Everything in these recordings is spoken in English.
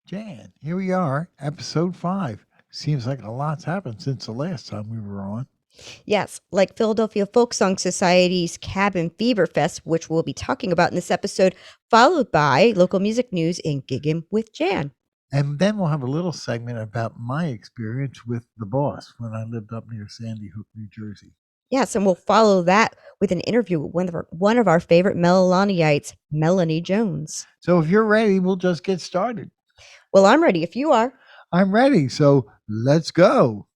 Jan, here we are, episode 5. Seems like a lot's happened since the last time we were on. Yes, like Philadelphia Folk Song Society's Cabin Feverfest, which we'll be talking about in this episode, followed by local music news in Giggin' with Jan. And then we'll have a little segment about my experience with the boss when I lived up near Sandy Hook, New Jersey. Yes, and we'll follow that with an interview with one of our favorite Melaneites, Melanie Jones. So if you're ready, we'll just get started. Well, I'm ready if you are. I'm ready, so let's go.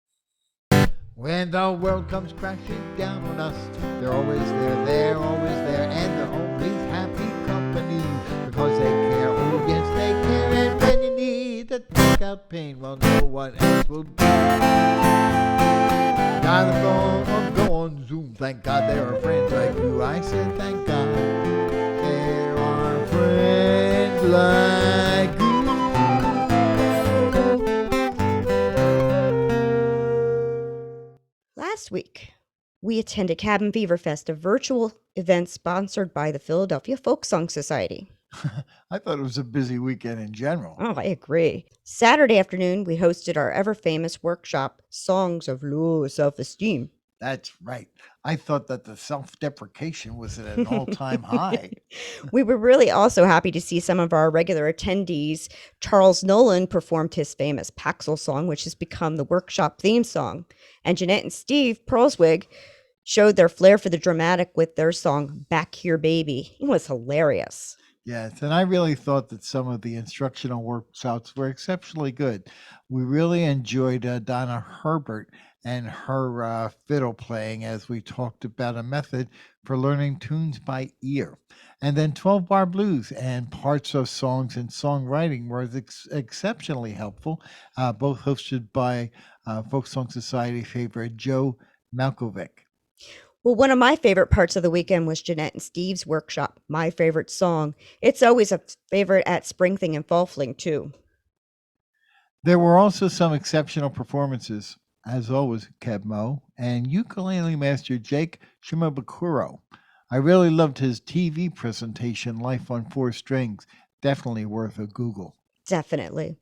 When the world comes crashing down on us, they're always there, and they're always happy company because they care. Oh, yes, they care. And when you need to take out pain, well, no one else will do. Dial the phone or go on Zoom. Thank God there are friends like you. I said, thank God there are friends like you. Last week, we attended Cabin Feverfest, a virtual event sponsored by the Philadelphia Folk Song Society. I thought it was a busy weekend in general. Oh, I agree. Saturday afternoon, we hosted our ever-famous workshop, Songs of Low Self-Esteem. That's right. I thought that the self-deprecation was at an all-time high. We were really also happy to see some of our regular attendees. Charles Nolan performed his famous Paxil song, which has become the workshop theme song. And Jeanette and Steve Pearlswig showed their flair for the dramatic with their song, Back Here Baby. It was hilarious. Yes, and I really thought that some of the instructional workshops were exceptionally good. We really enjoyed Donna Herbert and her fiddle playing as we talked about a method for learning tunes by ear. And then 12-bar blues and parts of songs and songwriting were exceptionally helpful, both hosted by Folk Song Society favorite Joe Malkovic. Well, one of my favorite parts of the weekend was Jeanette and Steve's workshop, My Favorite Song. It's always a favorite at Spring Thing and Fall Fling, too. There were also some exceptional performances, as always, Kebmo, and ukulele master Jake Shimabukuro. I really loved his TV presentation, Life on 4 Strings. Definitely worth a Google. Definitely.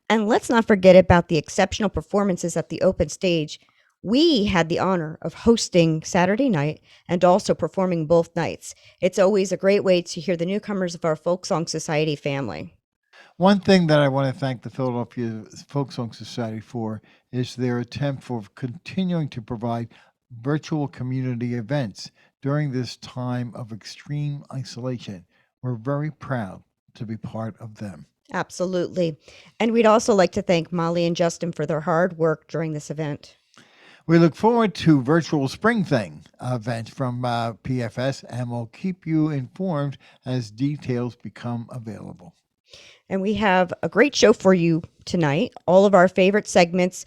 And let's not forget about the exceptional performances at the open stage. We had the honor of hosting Saturday night and also performing both nights. It's always a great way to hear the newcomers of our Folk Song Society family. One thing that I want to thank the Philadelphia Folk Song Society for is their attempt for continuing to provide virtual community events during this time of extreme isolation. We're very proud to be part of them. Absolutely. And we'd also like to thank Molly and Justin for their hard work during this event. We look forward to virtual Spring Thing events from PFS, and we'll keep you informed as details become available. And we have a great show for you tonight. All of our favorite segments,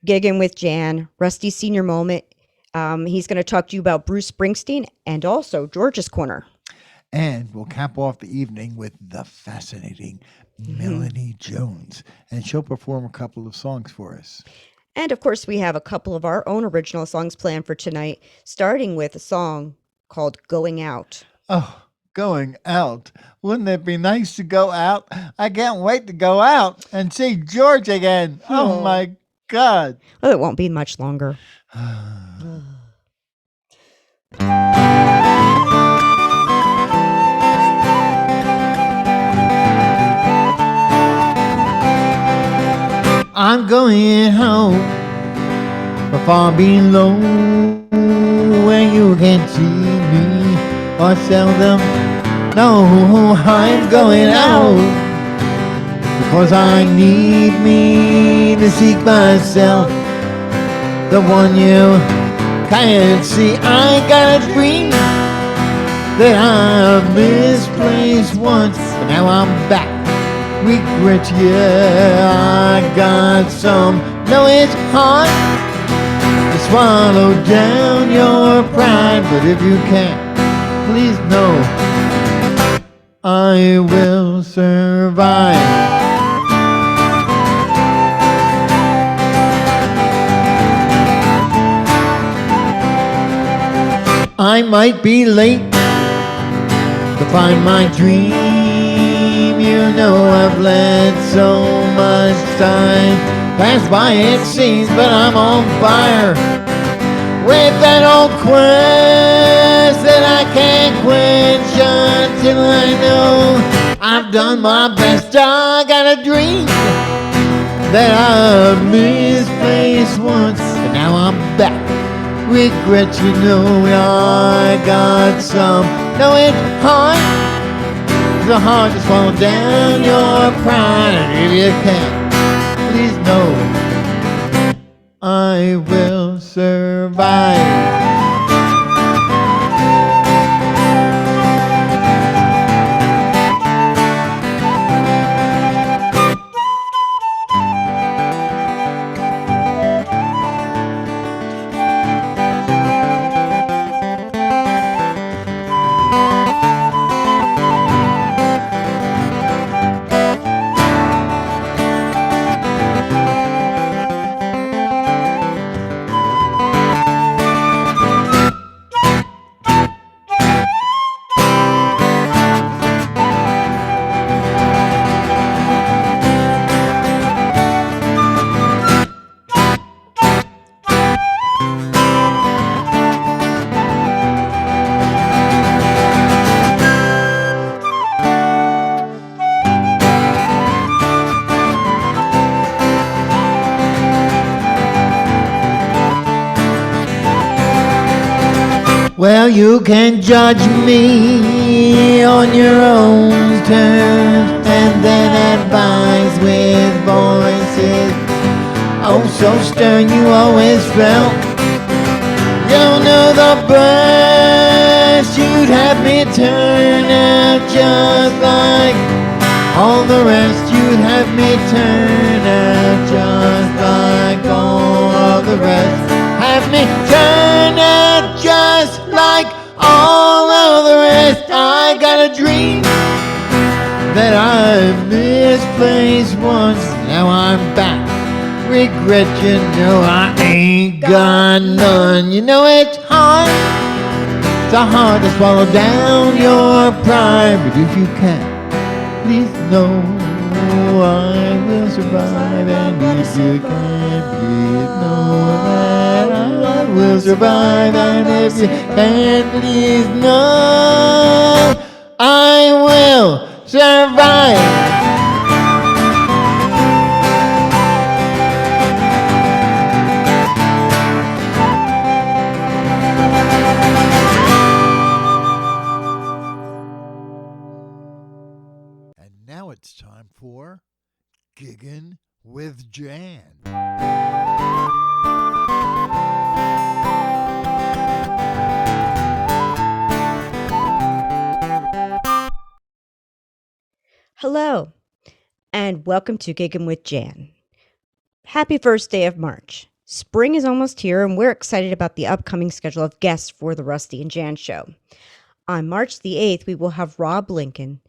Giggin' with Jan, Rusty's Senior Moment. He's going to talk to you about Bruce Springsteen and also George's Corner. And we'll cap off the evening with the fascinating Melanie Jones, and she'll perform a couple of songs for us. And of course, we have a couple of our own original songs planned for tonight, starting with a song called Going Out. Oh, going out. Wouldn't it be nice to go out? I can't wait to go out and see George again. Oh my God. Well, it won't be much longer. I'm going home, far below, where you can see me or seldom. No, I'm going out because I need me to seek myself, the one you can't see. I got a dream that I misplaced once, but now I'm back. Regret, yeah, I got some. No, it's hard to swallow down your pride, but if you can't, please know I will survive. I might be late to find my dream. You know I've let so much time pass by, it seems, but I'm on fire with that old quest that I can't quench until I know I've done my best. I got a dream that I misplaced once, but now I'm back. Regret, you know, I got some. No, it's hard. The heart to swallow down your pride. And if you can, please know I will survive. Well, you can judge me on your own terms and then advise with voices oh so stern you always felt. You don't know the best, you'd have me turn out just like all the rest. You'd have me turn out just like all of the rest. Have me turn out just like all of the rest. I got a dream that I misplaced once. Now I'm back. Regret, you know I ain't got none. You know it's hard. It's hard to swallow down your pride. But if you can, please know I will survive. And if you can, please know that I will survive. And if you can, please know I will survive. And now it's time for Giggin' with Jan. Hello, and welcome to Giggin' with Jan. Happy first day of March. Spring is almost here, and we're excited about the upcoming schedule of guests for the Rusty and Jan show. On March the 8th, we will have Rob Lincoln,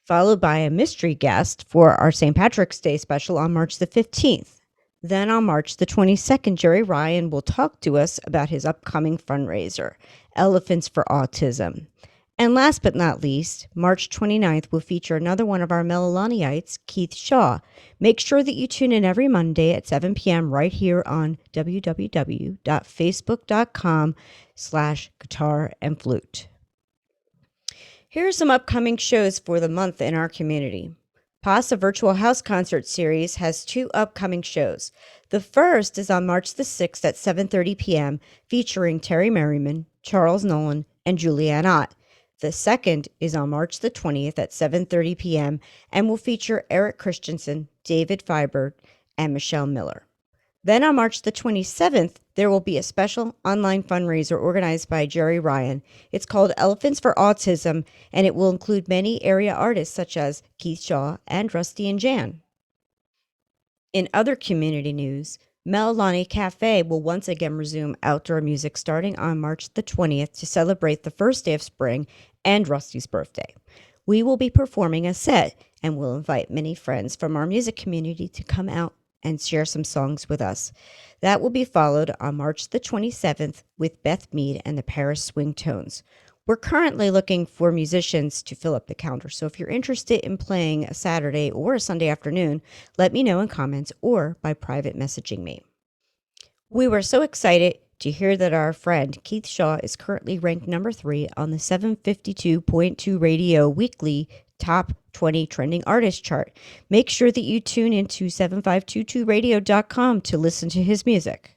followed by a mystery guest for our St. Patrick's Day special on March the 15th. Then on March the 22nd, Jerry Ryan will talk to us about his upcoming fundraiser, Elephants for Autism. And last but not least, March 29th will feature another one of our Melanites, Keith Shaw. Make sure that you tune in every Monday at 7 p.m. right here on www.facebook.com/guitar and flute. Here are some upcoming shows for the month in our community. PASA Virtual House Concert Series has 2 upcoming shows. The first is on March the 6th at 7:30 p.m. featuring Terry Merriman, Charles Nolan, and Julianne Ott. The second is on March the 20th at 7:30 p.m. and will feature Eric Christensen, David Fibert, and Michelle Miller. Then on March the 27th, there will be a special online fundraiser organized by Jerry Ryan. It's called Elephants for Autism, and it will include many area artists such as Keith Shaw and Rusty and Jan. In other community news, Melanie Cafe will once again resume outdoor music starting on March the 20th to celebrate the first day of spring and Rusty's birthday. We will be performing a set and will invite many friends from our music community to come out and share some songs with us. That will be followed on March the 27th with Beth Mead and the Paris Swing Tones. We're currently looking for musicians to fill up the calendar. So if you're interested in playing a Saturday or a Sunday afternoon, let me know in comments or by private messaging me. We were so excited to hear that our friend Keith Shaw is currently ranked number 3 on the 752.2 Radio Weekly Top 20 Trending Artist chart. Make sure that you tune into 7522radio.com to listen to his music.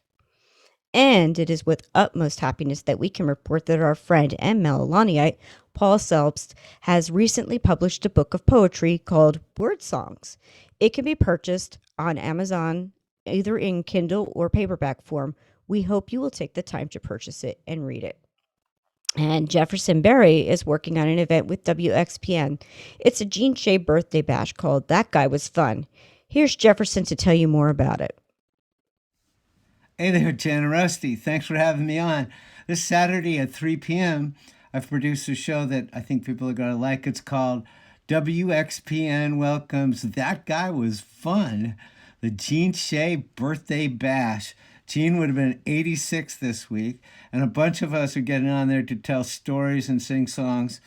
And it is with utmost happiness that we can report that our friend and Melaniite, Paul Selbst, has recently published a book of poetry called Word Songs. It can be purchased on Amazon, either in Kindle or paperback form. We hope you will take the time to purchase it and read it. And Jefferson Berry is working on an event with WXPN. It's a Gene Shea birthday bash called That Guy Was Fun. Here's Jefferson to tell you more about it. Hey there, Jen and Rusty. Thanks for having me on. This Saturday at 3 p.m., I've produced a show that I think people are going to like. It's called WXPN Welcomes That Guy Was Fun, the Gene Shea Birthday Bash. Gene would have been 86 this week, and a bunch of us are getting on there to tell stories and sing songs,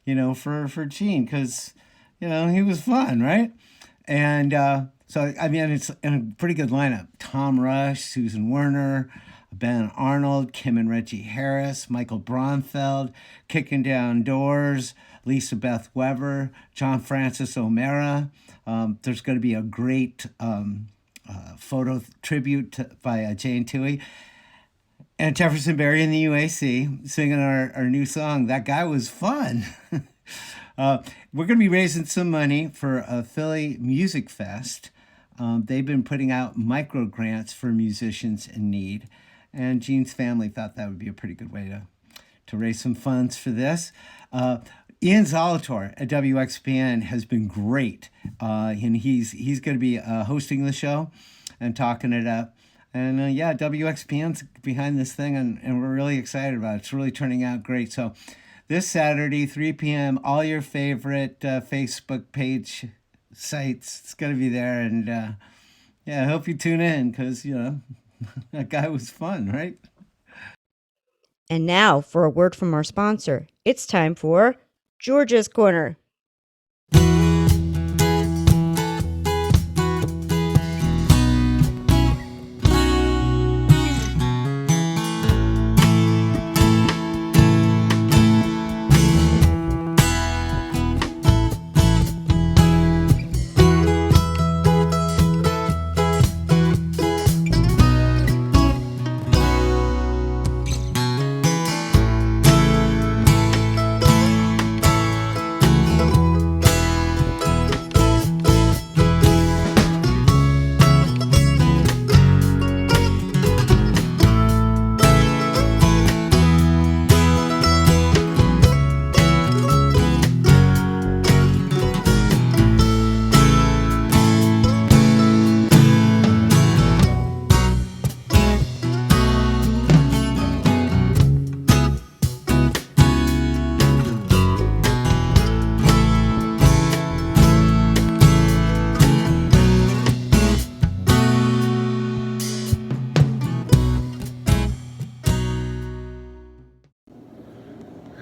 for Gene, because, he was fun, right? And so, I mean, it's in a pretty good lineup. Tom Rush, Susan Werner, Ben Arnold, Kim and Reggie Harris, Michael Braunfeld, Kicking Down Doors, Lisa Beth Weber, John Francis O'Mara. There's going to be a great photo tribute by Jane Toohey. And Jefferson Berry and the UAC singing our new song, That Guy Was Fun. We're going to be raising some money for a Philly Music Fest. They've been putting out micro grants for musicians in need. And Gene's family thought that would be a pretty good way to raise some funds for this. Ian Zolator at WXPN has been great. And he's going to be hosting the show and talking it up. And WXPN's behind this thing, and we're really excited about it. It's really turning out great. So this Saturday, 3 p.m., all your favorite Facebook page sites, it's going to be there. And I hope you tune in because, that guy was fun, right? And now for a word from our sponsor. It's time for Georgia's Corner.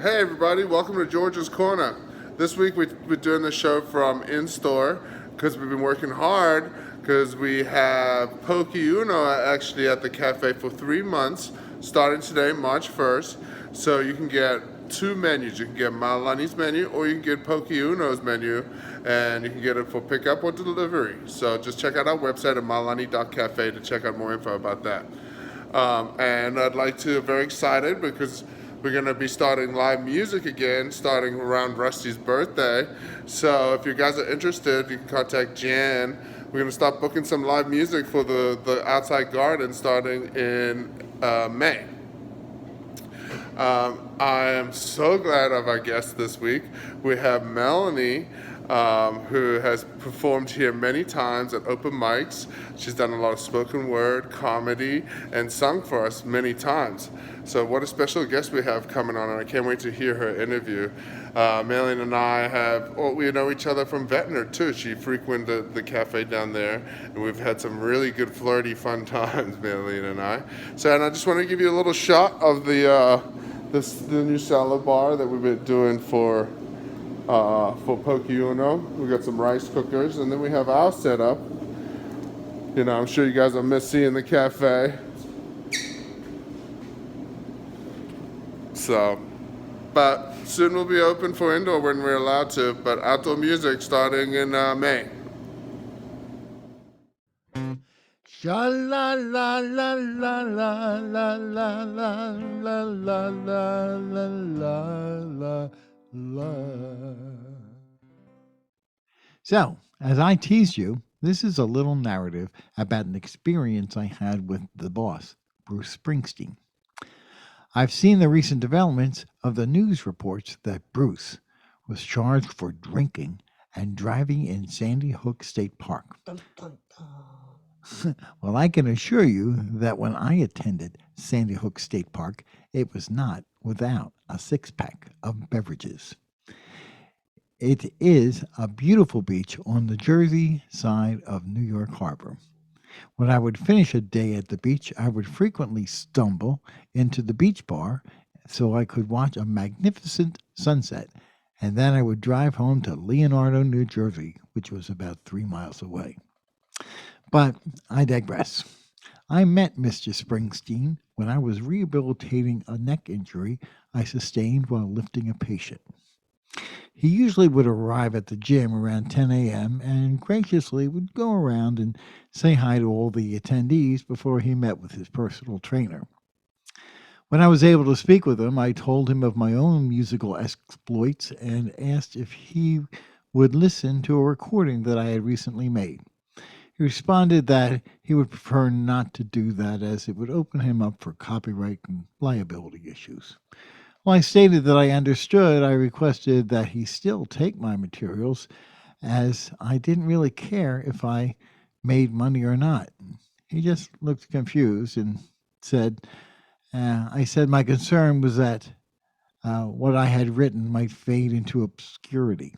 Hey everybody, welcome to Georgia's Corner. This week we're doing the show from in-store because we've been working hard because we have Poke Uno actually at the cafe for 3 months starting today, March 1st. So you can get 2 menus. You can get Melani's menu or you can get Poke Uno's menu, and you can get it for pickup or delivery. So just check out our website at melanie.cafe to check out more info about that. And I'd like to, very excited because we're going to be starting live music again, starting around Rusty's birthday. So if you guys are interested, you can contact Jan. We're going to start booking some live music for the outside garden starting in May. I am so glad of our guest this week. We have Melanie, who has performed here many times at open mics. She's done a lot of spoken word, comedy, and sung for us many times. So what a special guest we have coming on, and I can't wait to hear her interview. Melanie and I we know each other from Ventnor too. She frequented the cafe down there, and we've had some really good flirty fun times, Melanie and I. So, and I just want to give you a little shot of the the new salad bar that we've been doing for Poke Uno. We got some rice cookers, and then we have our setup. You know, I'm sure you guys will miss seeing the cafe. So, but soon we'll be open for indoor when we're allowed to, but outdoor music starting in May. Sha la la la la la la la la la la la la la. So, as I teased you, this is a little narrative about an experience I had with the boss, Bruce Springsteen. I've seen the recent developments of the news reports that Bruce was charged for drinking and driving in Sandy Hook State Park. Dun, dun, dun. Well, I can assure you that when I attended Sandy Hook State Park, it was not without a six-pack of beverages. It is a beautiful beach on the Jersey side of New York Harbor. When I would finish a day at the beach, I would frequently stumble into the beach bar so I could watch a magnificent sunset, and then I would drive home to Leonardo, New Jersey, which was about 3 miles away. But I digress. I met Mr. Springsteen when I was rehabilitating a neck injury I sustained while lifting a patient. He usually would arrive at the gym around 10 a.m. and graciously would go around and say hi to all the attendees before he met with his personal trainer. When I was able to speak with him, I told him of my own musical exploits and asked if he would listen to a recording that I had recently made. He responded that he would prefer not to do that as it would open him up for copyright and liability issues. While I stated that I understood, I requested that he still take my materials as I didn't really care if I made money or not. He just looked confused and said, I said my concern was that what I had written might fade into obscurity.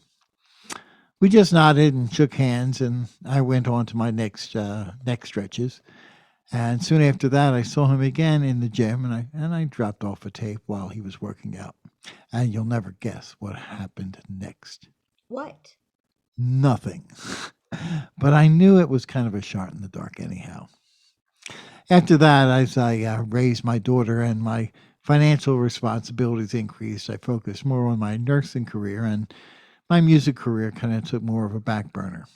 We just nodded and shook hands, and I went on to my next neck stretches. And soon after that, I saw him again in the gym, and I dropped off a tape while he was working out. And you'll never guess what happened next. What? Nothing. But I knew it was kind of a shot in the dark anyhow. After that, as I raised my daughter and my financial responsibilities increased, I focused more on my nursing career, and my music career kind of took more of a back burner.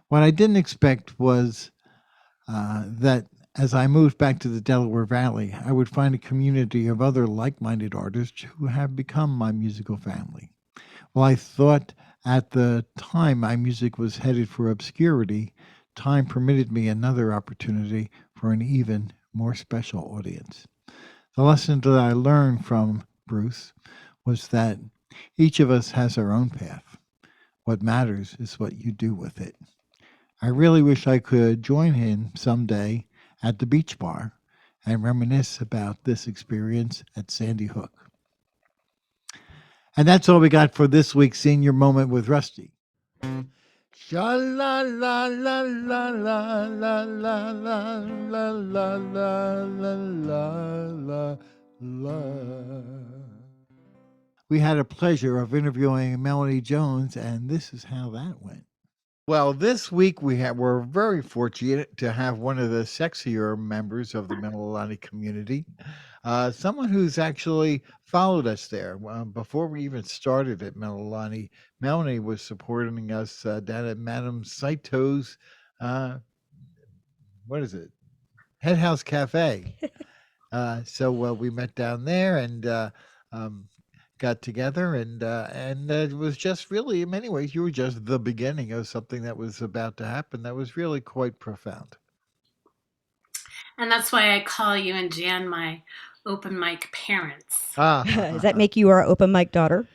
What I didn't expect was that as I moved back to the Delaware Valley, I would find a community of other like-minded artists who have become my musical family. While I thought at the time my music was headed for obscurity, time permitted me another opportunity for an even more special audience. The lesson that I learned from Bruce was that each of us has our own path. What matters is what you do with it. I really wish I could join him someday at the beach bar and reminisce about this experience at Sandy Hook. And that's all we got for this week's Senior Moment with Rusty. Sha la la la la la la la la la la la la la. We had a pleasure of interviewing Melanie Jones, and this is how that went. Well, this week we're very fortunate to have one of the sexier members of the Melanie community, someone who's actually followed us there. Before we even started at Melanie was supporting us down at Madame Saito's, what is it? Head House Cafe. So we met down there and got together, and it was just really, in many ways, you were just the beginning of something that was about to happen that was really quite profound. And that's why I call you and Jan my open mic parents. Does that make you our open mic daughter?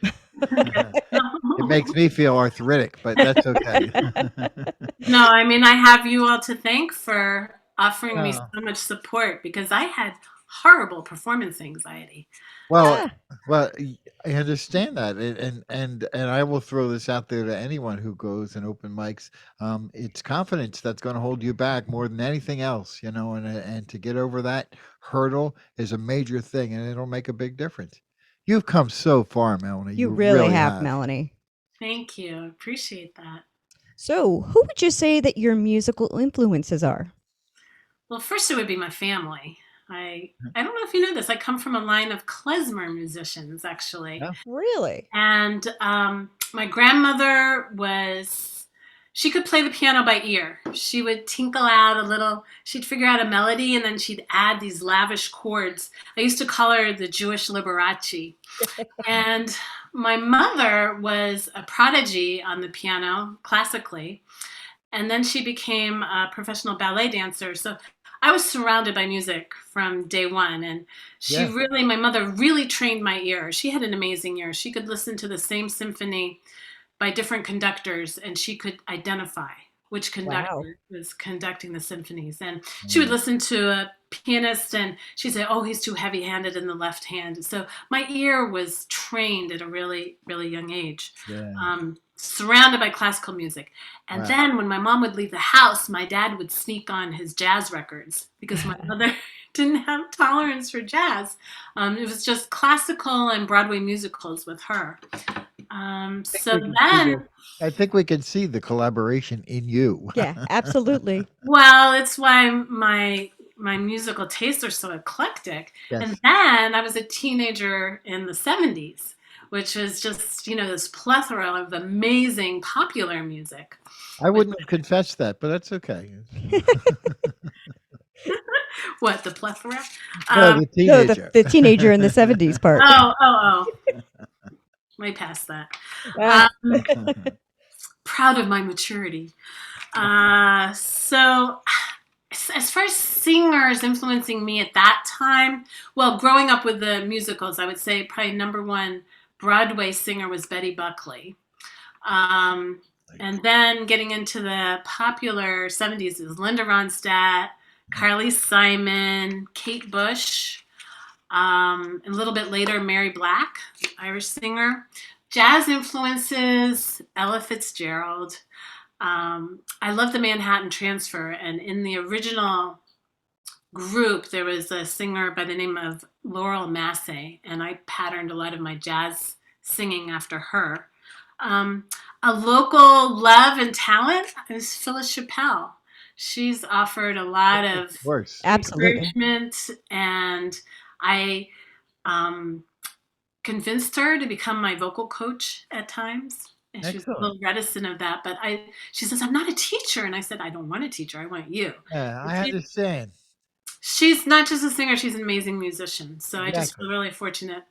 It makes me feel arthritic, but that's okay. No, I mean, I have you all to thank for offering me Oh. so much support because I had horrible performance anxiety. Well, Ah, I understand that, and I will throw this out there to anyone who goes and open mics. It's confidence that's going to hold you back more than anything else, and to get over that hurdle is a major thing, and it'll make a big difference. You've come so far, Melanie. you You really really have, have. Melanie. Thank you. I appreciate that. So, who would you say that your musical influences are? Well, first it would be my family. I don't know if you know this. I come from a line of klezmer musicians, actually. Yeah. Really? And my grandmother she could play the piano by ear. She would tinkle out a little, she'd figure out a melody and then she'd add these lavish chords. I used to call her the Jewish Liberace. And my mother was a prodigy on the piano, classically. And then she became a professional ballet dancer. So I was surrounded by music from day one. And Yeah. my mother really trained my ear. She had an amazing ear. She could listen to the same symphony by different conductors and she could identify which Wow. conductor was conducting the symphonies. And she would Mm, listen to a pianist and she'd say, oh, he's too heavy handed in the left hand. So my ear was trained at a really, really young age, yeah. surrounded by classical music. And Wow. then when my mom would leave the house, my dad would sneak on his jazz records because my mother didn't have tolerance for jazz. It was just classical and Broadway musicals with her. So then, I think we can see the collaboration in you. Yeah, absolutely. well, it's why my musical tastes are so eclectic. And Yes. then I was a teenager in the 70s, which was just, this plethora of amazing popular music. I wouldn't have confessed that, but that's okay. What, the plethora? No, Um, the No, teenager. the teenager in the 70s part. oh. Way past that. Ah, Proud of my maturity. So as far as singers influencing me at that time, well, growing up with the musicals, I would say probably number one Broadway singer was Betty Buckley. And then getting into the popular 70s is Linda Ronstadt, Carly Simon, Kate Bush, a little bit later, Mary Black, Irish singer. Jazz influences, Ella Fitzgerald. I love the Manhattan Transfer, and in the original group, there was a singer by the name of Laurel Massey, and I patterned a lot of my jazz singing after her. A local love and talent is Phyllis Chappelle. She's offered a lot of Of course. absolutely. encouragement, and I convinced her to become my vocal coach at times. And she was a Excellent. little reticent of that, but she says, I'm not a teacher. And I said, I don't want a teacher. I want you. Yeah, And I understand. she's not just a singer, she's an amazing musician. So I just Exactly. feel really fortunate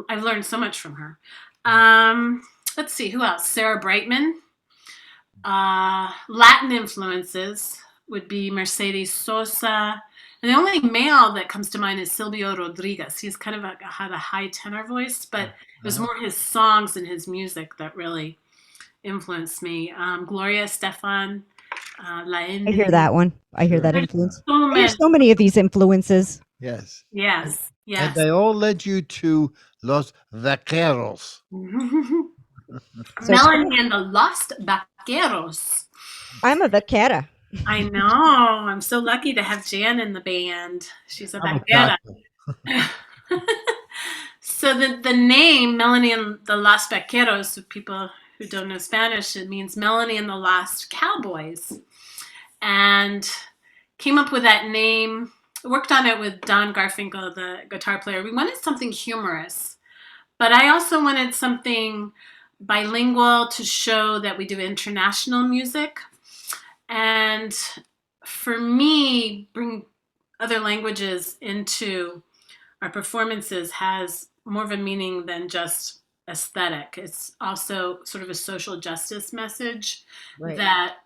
I've learned so much from her. Let's see, who else? Sarah Brightman. Latin influences would be Mercedes Sosa. And the only male that comes to mind is Silvio Rodriguez. He's kind of had a high tenor voice, but it was more his songs and his music that really influenced me. Gloria Estefan, La I hear India. that one. I hear Sure. that There's influence. so I hear many. so many of these influences. Yes. Yes, And yes. they all led you to Los Vaqueros. So Melanie and the Lost Vaqueros. I'm a vaquera. I know. I'm so lucky to have Jan in the band. She's a I'm a vaquera. taco. So the name Melanie and the Lost Vaqueros, for people who don't know Spanish, it means Melanie and the Lost Cowboys. And came up with that name, worked on it with Don Garfinkel, the guitar player. We wanted something humorous, but I also wanted something bilingual to show that we do international music. And for me, bring other languages into our performances has more of a meaning than just aesthetic. It's also sort of a social justice message Right. that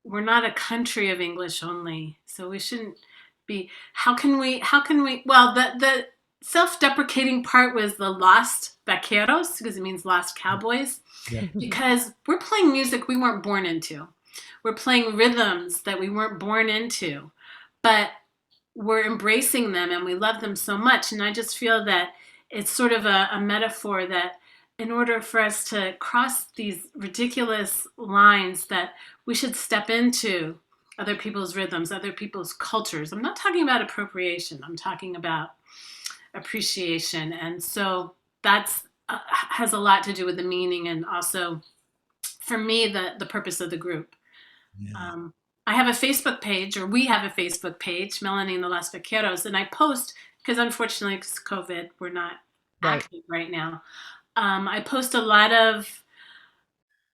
we're not a country of English only. So we shouldn't be, how can we, well, the self-deprecating part was the lost vaqueros, because it means lost cowboys, Yeah. because we're playing music we weren't born into. We're playing rhythms that we weren't born into. But we're embracing them and we love them so much. And I just feel that it's sort of a metaphor that in order for us to cross these ridiculous lines, that we should step into other people's rhythms, other people's cultures. I'm not talking about appropriation. I'm talking about appreciation. And so that's has a lot to do with the meaning, and also for me the purpose of the group. Yeah. I have a Facebook page, or we have a Facebook page, Melanie and the Las Vaqueros, and I post, because unfortunately it's COVID, we're not Right. active right now. I post a lot of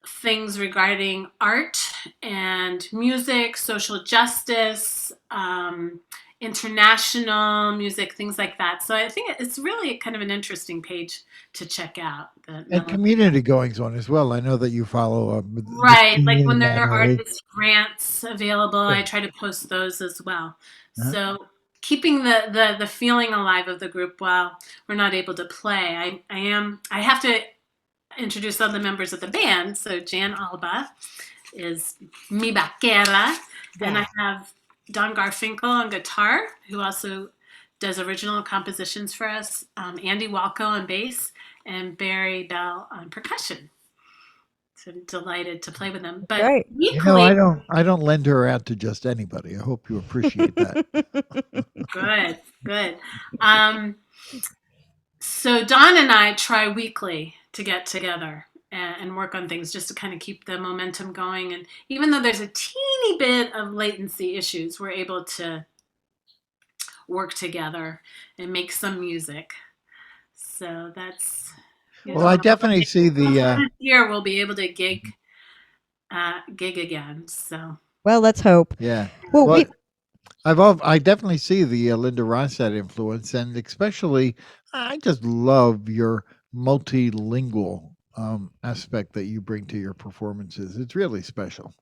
things regarding art and music, social justice, international music, things like that. So I think it's really kind of an interesting page to check out. And community goings on as well. I know that you follow the Right, like scene when in there that are area. artist grants available, I Yeah. try to post those as well. Uh-huh. So keeping the feeling alive of the group while we're not able to play. I have to introduce other members of the band. So Jan Alba is mi vaquera, and I have Don Garfinkel on guitar, who also does original compositions for us, Andy Walco on bass, and Barry Bell on percussion. So I'm delighted to play with them. But Right. You know, weekly, I don't lend her out to just anybody. I hope you appreciate that. good, good. Um, so Don and I try weekly to get together and work on things just to kind of keep the momentum going. And even though there's a teeny bit of latency issues, we're able to work together and make some music. So that's, you Well, know, I definitely see the this year we'll be able to gig again. So Well, let's hope. yeah. Well, Well, we I definitely see the Linda Ronstadt influence, and especially I just love your multilingual aspect that you bring to your performances. It's really special.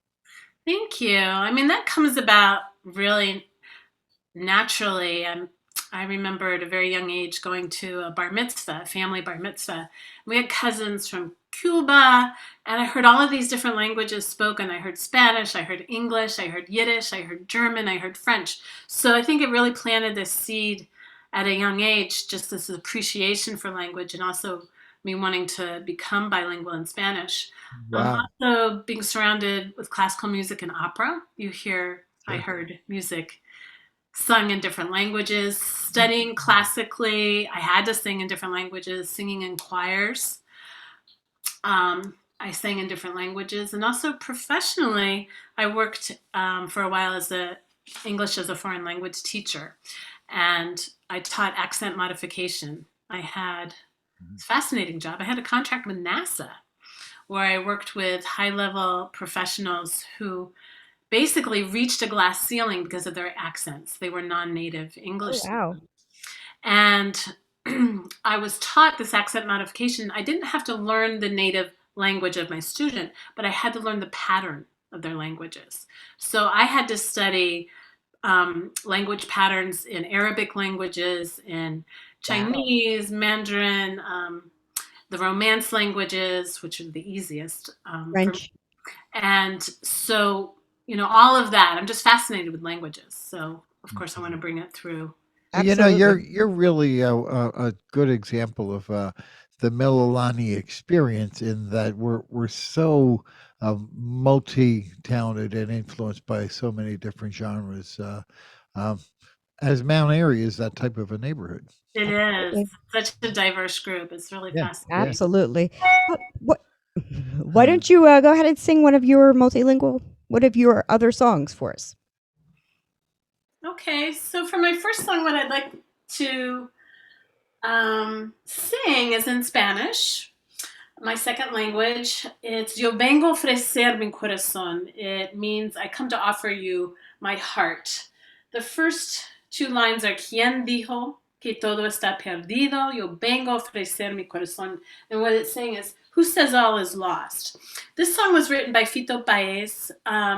thank you. I mean, that comes about really naturally. I remember at a very young age going to a bar mitzvah, a family bar mitzvah. We had cousins from Cuba, and I heard all of these different languages spoken. I heard Spanish, I heard English, I heard Yiddish, I heard German, I heard French. So I think it really planted this seed at a young age, just this appreciation for language, and also me wanting to become bilingual in Spanish. Wow. Also, being surrounded with classical music and opera, I Sure. heard music sung in different languages. Studying classically, I had to sing in different languages, singing in choirs. I sang in different languages, and also professionally, I worked for a while as a English as a foreign language teacher, and I taught accent modification. I had a fascinating job. I had a contract with NASA where I worked with high level professionals who basically reached a glass ceiling because of their accents. They were non native Oh, English wow. speakers. And I was taught this accent modification. I didn't have to learn the native language of my student, but I had to learn the pattern of their languages. So I had to study language patterns in Arabic languages, in Wow. Chinese, Mandarin, the Romance languages, which are the easiest for me. French. And so, all of that. I'm just fascinated with languages. So, of course, I want to bring it through. You know, Absolutely. you're really a good example of the Mililani experience in that we're so multi-talented and influenced by so many different genres. Um, as Mount Airy is that type of a neighborhood. It is Absolutely. such a diverse group. It's really Yeah, fascinating. yeah. Absolutely. What? Why Uh, don't you go ahead and sing one of your other songs for us? Okay, so for my first song, what I'd like to sing is in Spanish. My second language, it's Yo vengo a ofrecer mi corazón. It means I come to offer you my heart. The first two lines are ¿Quién dijo que todo está perdido? Yo vengo a ofrecer mi corazón. And what it's saying is, who says all is lost? This song was written by Fito Paez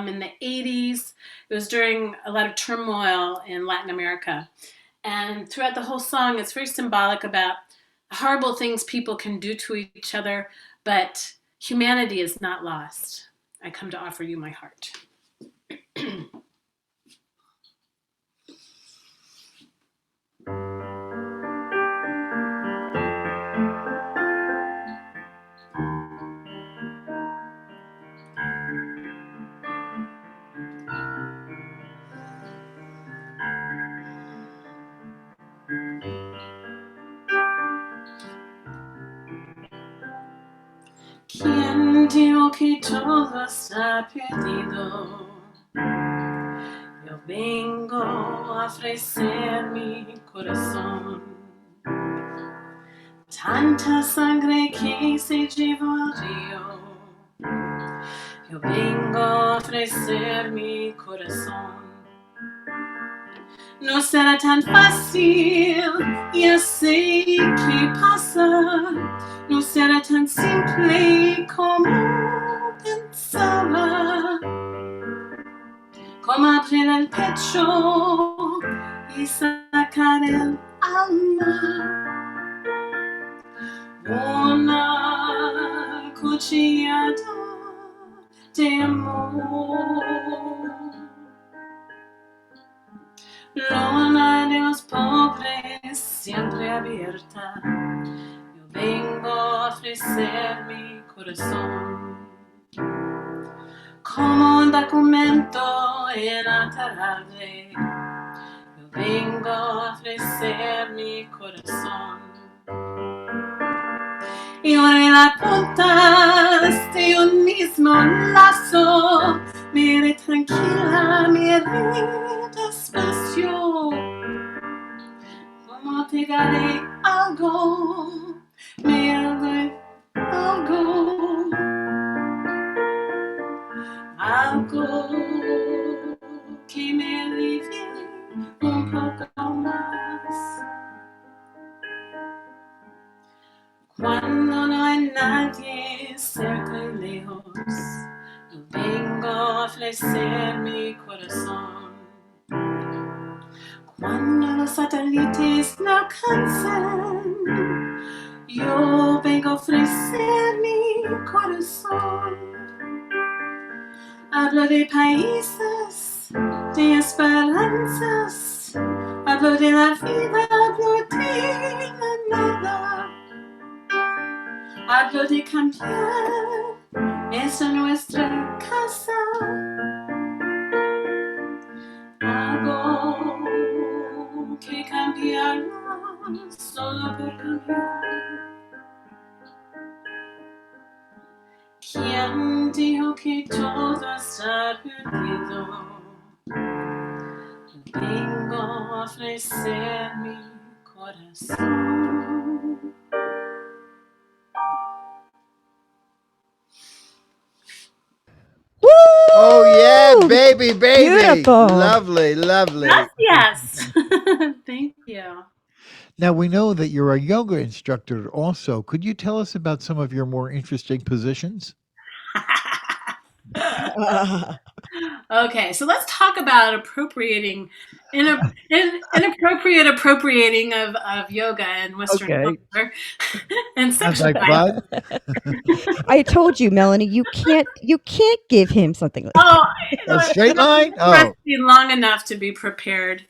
in the 80s. It was during a lot of turmoil in Latin America. And throughout the whole song, it's very symbolic about horrible things people can do to each other, but humanity is not lost. I come to offer you my heart. digo que todo está perdido. Yo vengo a ofrecer mi corazón. Tanta sangre que se llevó al río. Yo vengo a ofrecer mi corazón. No será tan fácil, ya sé qué pasa. No será tan simple como pensaba. Como abrir el pecho y sacar el alma. Una cuchillada de amor. Lona de los pobres siempre abierta. Yo vengo a ofrecer mi corazón como un documento inalterable. Yo vengo a ofrecer mi corazón. Y ahora en la punta de un mismo lazo, mire tranquila, mire despacio. Como te daré algo, me daré algo, algo que me alivie un poco más. Cuando no hay nadie cerca y lejos, yo vengo a ofrecer mi corazón. Cuando los satélites no alcanzan, yo vengo a ofrecer mi corazón. Hablo de países, de esperanzas, hablo de la vida, hablo de la nada. Hablo de cambiar esa nuestra casa. Algo que cambiará solo por cambiar. ¿Quién dijo que todo está perdido? Vengo a ofrecer mi corazón. Woo! Oh yeah, baby, baby. Beautiful. Lovely, lovely. Gracias. Thank you. Now we know that you're a yoga instructor also. Could you tell us about some of your more interesting positions? Okay, so let's talk about appropriating inappropriate appropriating of yoga and Western Okay. culture and Sounds sexual like fun. I told you, Melanie, you can't give him something like Oh, A straight line? Oh, resting long enough to be prepared.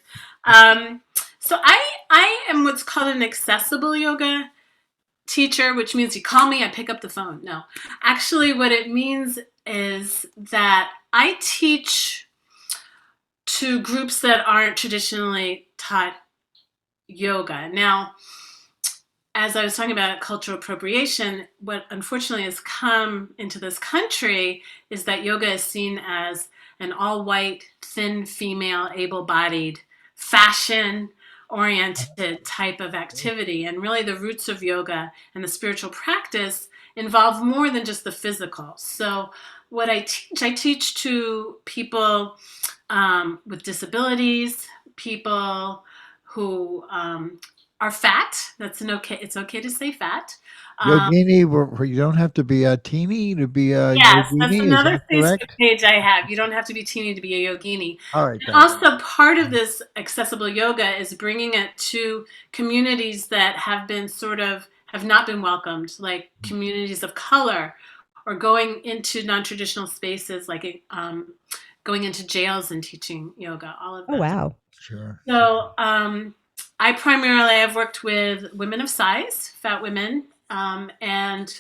So I am what's called an accessible yoga teacher, which means you call me, I pick up the phone. No, actually, what it means is that I teach to groups that aren't traditionally taught yoga. Now, as I was talking about cultural appropriation, what unfortunately has come into this country is that yoga is seen as an all-white, thin female, able-bodied, fashion-oriented type of activity. And really the roots of yoga and the spiritual practice involve more than just the physical. So what I teach to people with disabilities, people who are fat. It's okay to say fat. yogini, where you don't have to be a teeny to be a Yes, that's yogini. Is another that Facebook correct? page I have. You don't have to be teeny to be a yogini. All right. And Thanks. also, part of this accessible yoga is bringing it to communities that have not been welcomed, like communities of color, or going into non-traditional spaces, like going into jails and teaching yoga. All of that. Oh wow. Sure. So I primarily have worked with women of size, fat women, and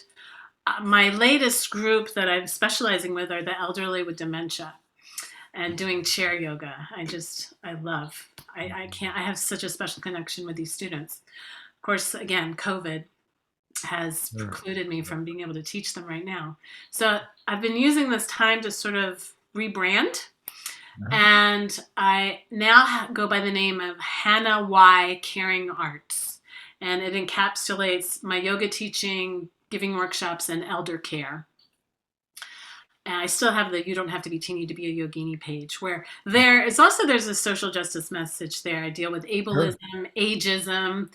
my latest group that I'm specializing with are the elderly with dementia and doing chair yoga. I love. I have such a special connection with these students. Of course, again, COVID has Sure. precluded me from being able to teach them right now. So I've been using this time to sort of rebrand. And I now go by the name of Hannah Y. Caring Arts. And it encapsulates my yoga teaching, giving workshops, and elder care. And I still have the "You don't have to be teeny to be a yogini" page, where there's a social justice message there. I deal with ableism, ageism,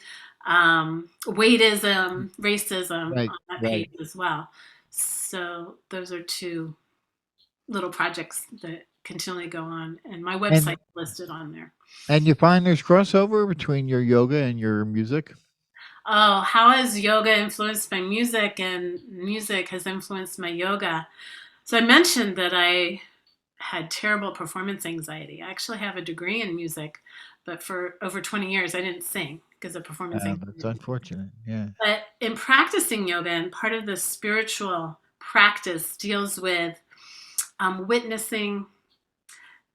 weightism, racism Right, on that right. page as well. So those are two little projects that continually go on, and my website And is listed on there. and you find there's crossover between your yoga and your music? Oh, how has yoga influenced my music, and music has influenced my yoga? So I mentioned that I had terrible performance anxiety. I actually have a degree in music, but for over 20 years I didn't sing because of performance That's anxiety. unfortunate. Yeah. But in practicing yoga, and part of the spiritual practice deals with witnessing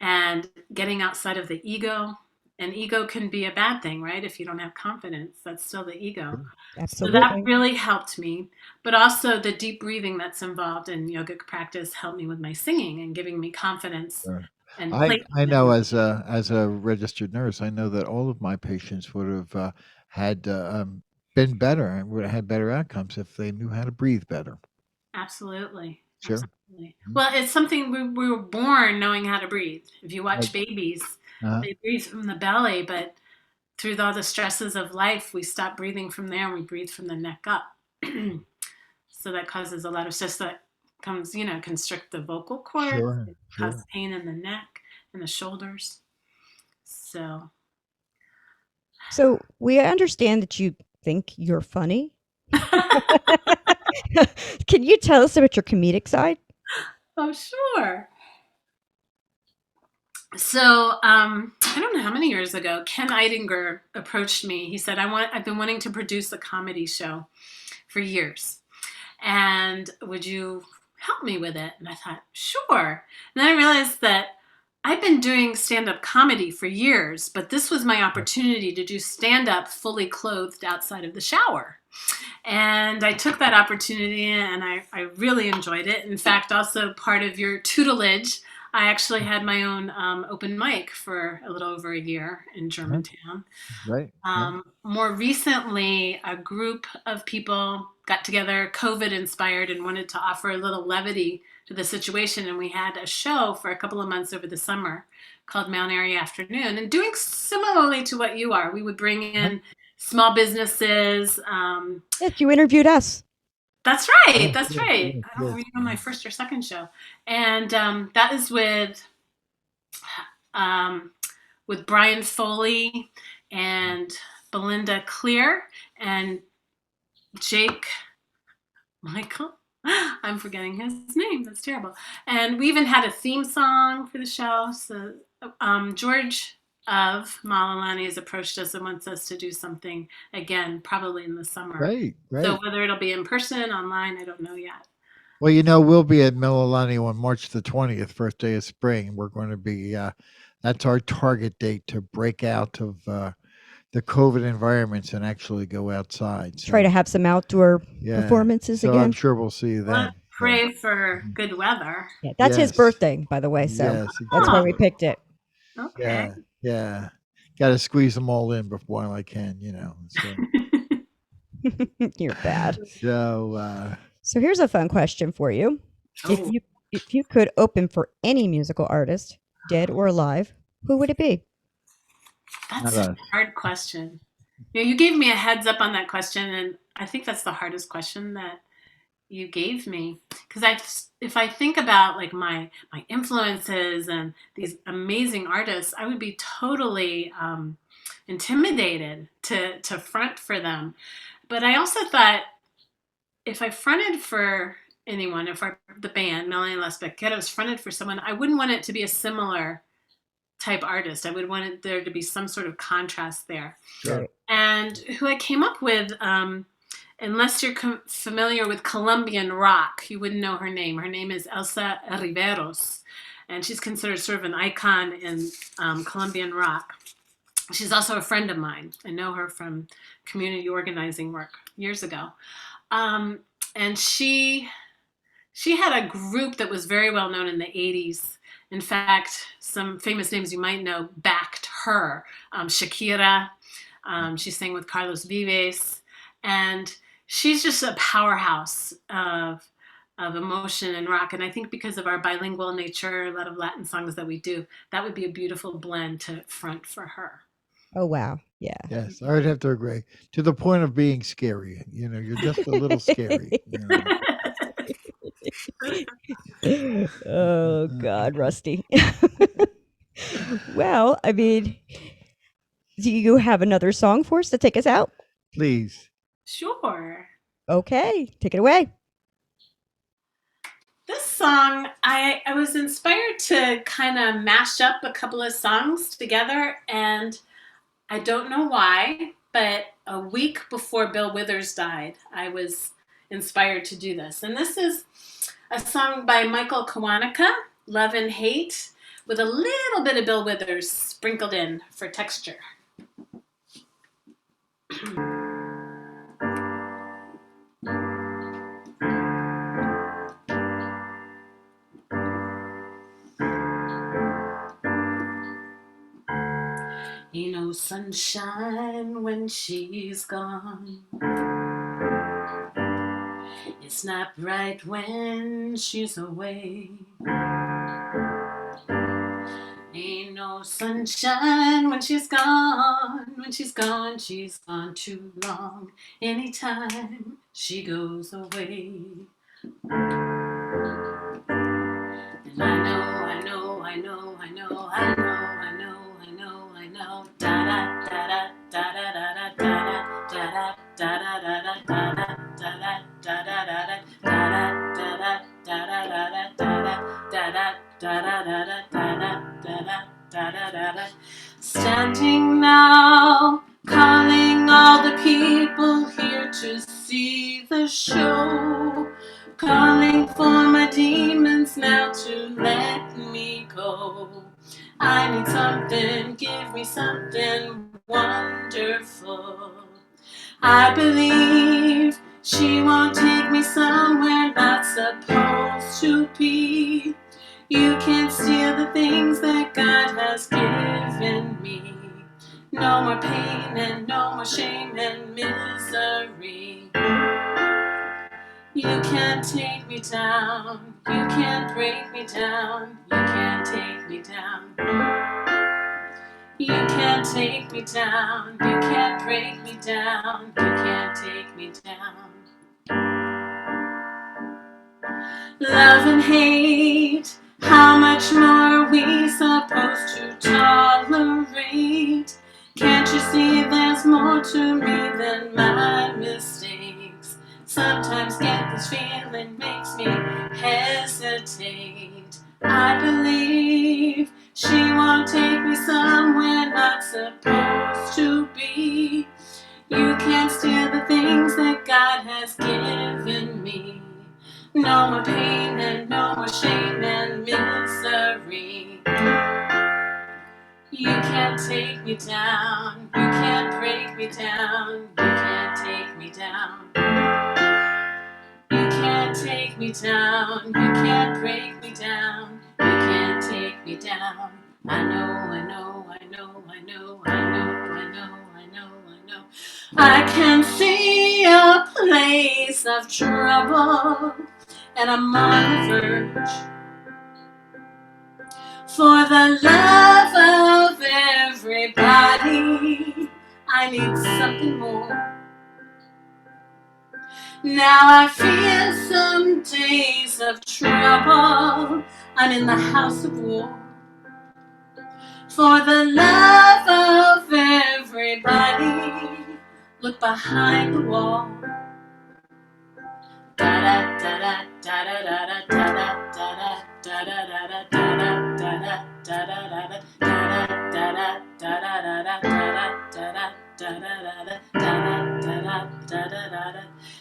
and getting outside of the ego. And ego can be a bad thing, right? If you don't have confidence, that's still the ego. So that Absolutely. really helped me. But also the deep breathing that's involved in yogic practice helped me with my singing and giving me confidence Sure. and I playfulness. know as a registered nurse, I know that all of my patients would have had been better and would have had better outcomes if they knew how to breathe better. Absolutely. Sure. Absolutely. Mhm. Well, it's something we were born knowing how to breathe. If you Right. watch babies, Uh-huh. they breathe from the belly, but through all the stresses of life, we stop breathing from there and we breathe from the neck up. So that causes a lot of stress that comes, constrict the vocal cords, Sure. it causes Sure. pain in the neck and the shoulders. So, So we understand that you think you're funny. Can you tell us about your comedic side? oh, sure. So, I don't know how many years ago, Ken Eidinger approached me. He said, I've been wanting to produce a comedy show for years. And would you help me with it? And I thought, sure. And then I realized that I've been doing stand up comedy for years, but this was my opportunity to do stand up fully clothed outside of the shower. And I took that opportunity and I really enjoyed it. In fact, also part of your tutelage, I actually had my own open mic for a little over a year in Uh-huh. Germantown. Right. Yeah. More recently, a group of people got together, COVID inspired, and wanted to offer a little levity to the situation. And we had a show for a couple of months over the summer called Mount Airy Afternoon. And doing similarly to what you are, we would bring Uh-huh. in small businesses. Yes, you interviewed us. That's right. Yes, That's yes, right. yes, I don't yes. remember my first or second show. And that is um, with Brian Foley and Belinda Clear and Jake Michael. I'm forgetting his name. That's terrible. And we even had a theme song for the show. So George of Malilani has approached us and wants us to do something again, probably in the summer. Great. So Great. whether it'll be in person, online, I don't know yet. Well, we'll be at Mililani on March the 20th, first day of spring. We're going to be, that's our target date to break out of the COVID environments and actually go outside. Try to have some outdoor Yeah. performances So I'm again. sure we'll see you Well, then. So, pray for good weather. Yeah, that's his yes. birthday, by the way. So Yes, that's why we exactly. picked it. Okay. Yeah. Yeah. Got to squeeze them all in before I can, So, You're bad. so So here's a fun question for you. If Oh, you could open for any musical artist, dead or alive, who would it be? that's not a us. hard question. You gave me a heads up on that question, and I think that's the hardest question that you gave me, because if I think about like my influences and these amazing artists, I would be totally intimidated to front for them. But I also thought, if I fronted for anyone, the band Melanie Les Bequeros fronted for someone, I wouldn't want it to be a similar type artist. I would want there to be some sort of contrast there. Sure. Right. And who I came up with, unless you're familiar with Colombian rock, you wouldn't know her name. Her name is Elsa Riveros, and she's considered sort of an icon in Colombian rock. She's also a friend of mine. I know her from community organizing work years ago. And she had a group that was very well known in the 80s. In fact, some famous names you might know backed her. Shakira, she sang with Carlos Vives, and she's just a powerhouse of emotion and rock. And I think because of our bilingual nature, a lot of Latin songs that we do, that would be a beautiful blend to front for her. Oh, wow. Yeah. Yes, I would have to agree. To the point of being scary. You're just a little scary. Oh, God, Rusty. Well, I mean, do you have another song for us to take us out? Please. Sure. Okay, take it away. This song, I was inspired to kind of mash up a couple of songs together, and I don't know why, but a week before Bill Withers died, I was inspired to do this. And this is a song by Michael Kiwanuka, Love and Hate, with a little bit of Bill Withers sprinkled in for texture. Ain't no sunshine when she's gone. It's not bright when she's away. Ain't no sunshine when she's gone. When she's gone too long. Anytime she goes away. And I know, da da da da da da da da da da da da da da da standing now, calling all the people here to see the show, calling for my demons now to let me go. I need something, give me something wonderful. I believe she won't take me somewhere not supposed to be. You can't steal the things that God has given me. No more pain and no more shame and misery. You can't take me down. You can't break me down. You can't take me down. You can't take me down. You can't break me down. You can't take me down. Love and hate, how much more are we supposed to tolerate? Can't you see there's more to me than my mistakes? Sometimes get this feeling makes me hesitate. I believe she won't take me somewhere not supposed to be. You can't steal the things that God has given me. No more pain and no more shame and misery. You can't take me down. You can't break me down. You can't take me down. You can't take me down. You can't break me down. You can't take me down. I know. I can see a place of trouble, and I'm on the verge. For the love of everybody, I need something more. Now I feel some days of trouble. I'm in the house of war. For the love of everybody, look behind the wall.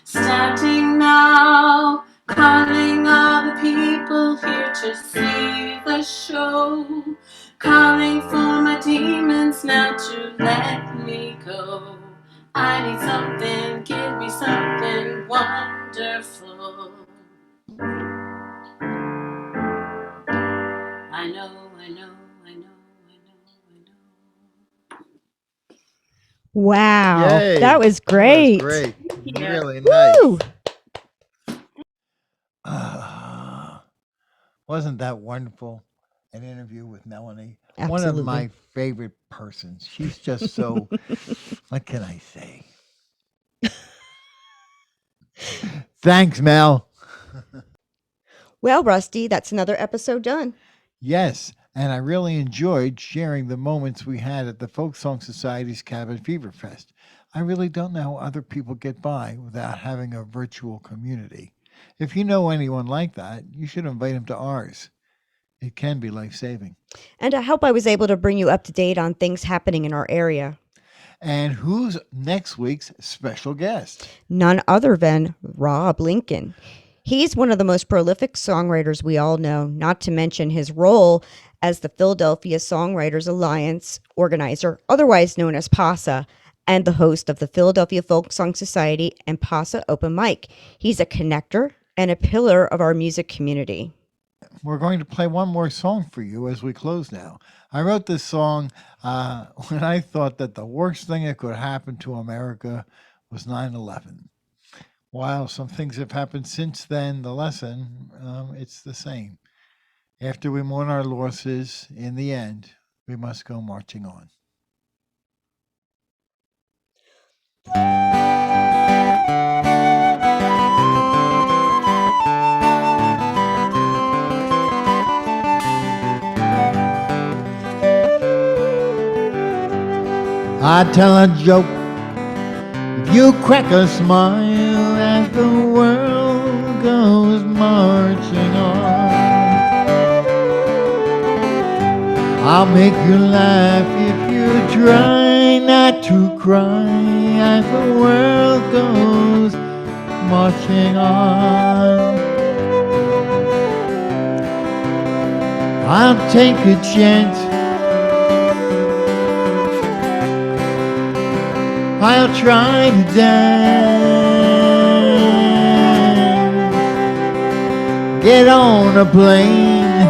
Standing now, calling all the people here to see the show, calling for my demons now to let me go. I need something, give me something wonderful. I know, I know, I know, I know, I know. Wow, Yay. that was great. Great. Yeah. Really nice. Woo! Wasn't that wonderful? An interview with Melanie. One Absolutely. of my favorite persons. She's just so, what can I say? Thanks, Mel. Well, Rusty, that's another episode done. Yes, and I really enjoyed sharing the moments we had at the Folk Song Society's Cabin Feverfest. I really don't know how other people get by without having a virtual community. If you know anyone like that, you should invite them to ours. It can be life-saving. And I hope I was able to bring you up to date on things happening in our area. And who's next week's special guest? None other than Rob Lincoln. He's one of the most prolific songwriters we all know, not to mention his role as the Philadelphia Songwriters Alliance organizer, otherwise known as PASA, and the host of the Philadelphia Folk Song Society and PASA Open Mic. He's a connector and a pillar of our music community. We're going to play one more song for you as we close now. I wrote this song when I thought that the worst thing that could happen to America was 9/11. While some things have happened since then, the lesson, it's the same. After we mourn our losses, in the end, we must go marching on. I tell a joke, if you crack a smile as the world goes marching on. I'll make you laugh if you try not to cry as the world goes marching on. I'll take a chance, I'll try to dance, get on a plane,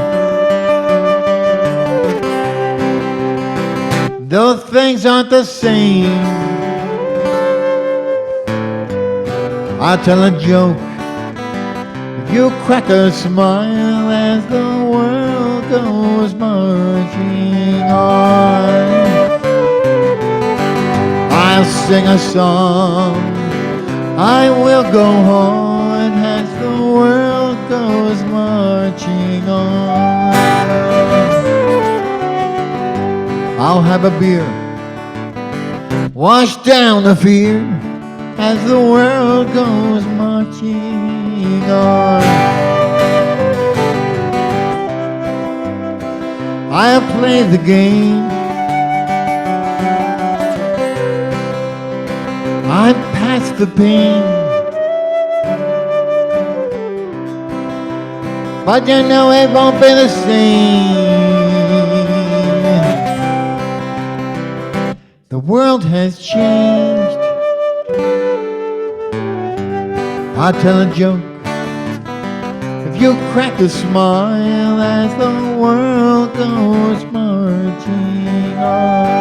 though things aren't the same. I'll tell a joke, if you crack a smile as the world goes marching on. I'll sing a song, I will go on as the world goes marching on. I'll have a beer, wash down the fear as the world goes marching on. I'll play the game, I'm past the pain, but you know it won't be the same. The world has changed. I'll tell a joke, if you crack a smile as the world goes marching on.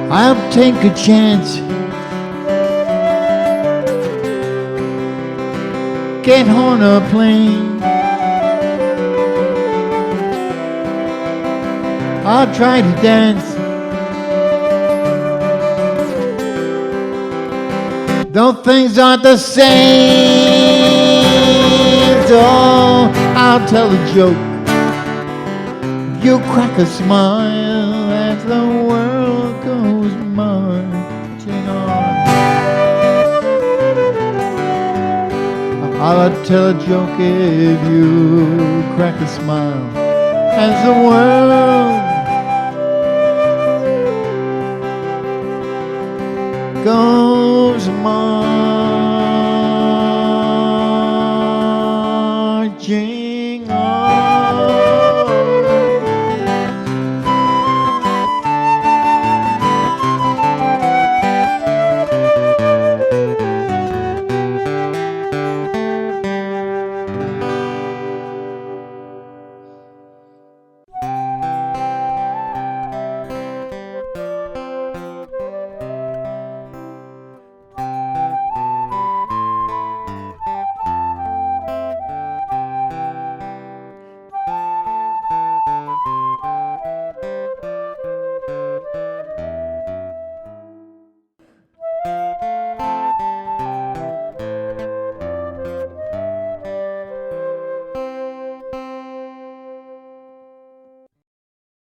I'll take a chance, get on a plane, I'll try to dance, though things aren't the same. So I'll tell a joke, you crack a smile as the world goes marching on. I'll I'll tell a joke if you crack a smile. As the world goes on,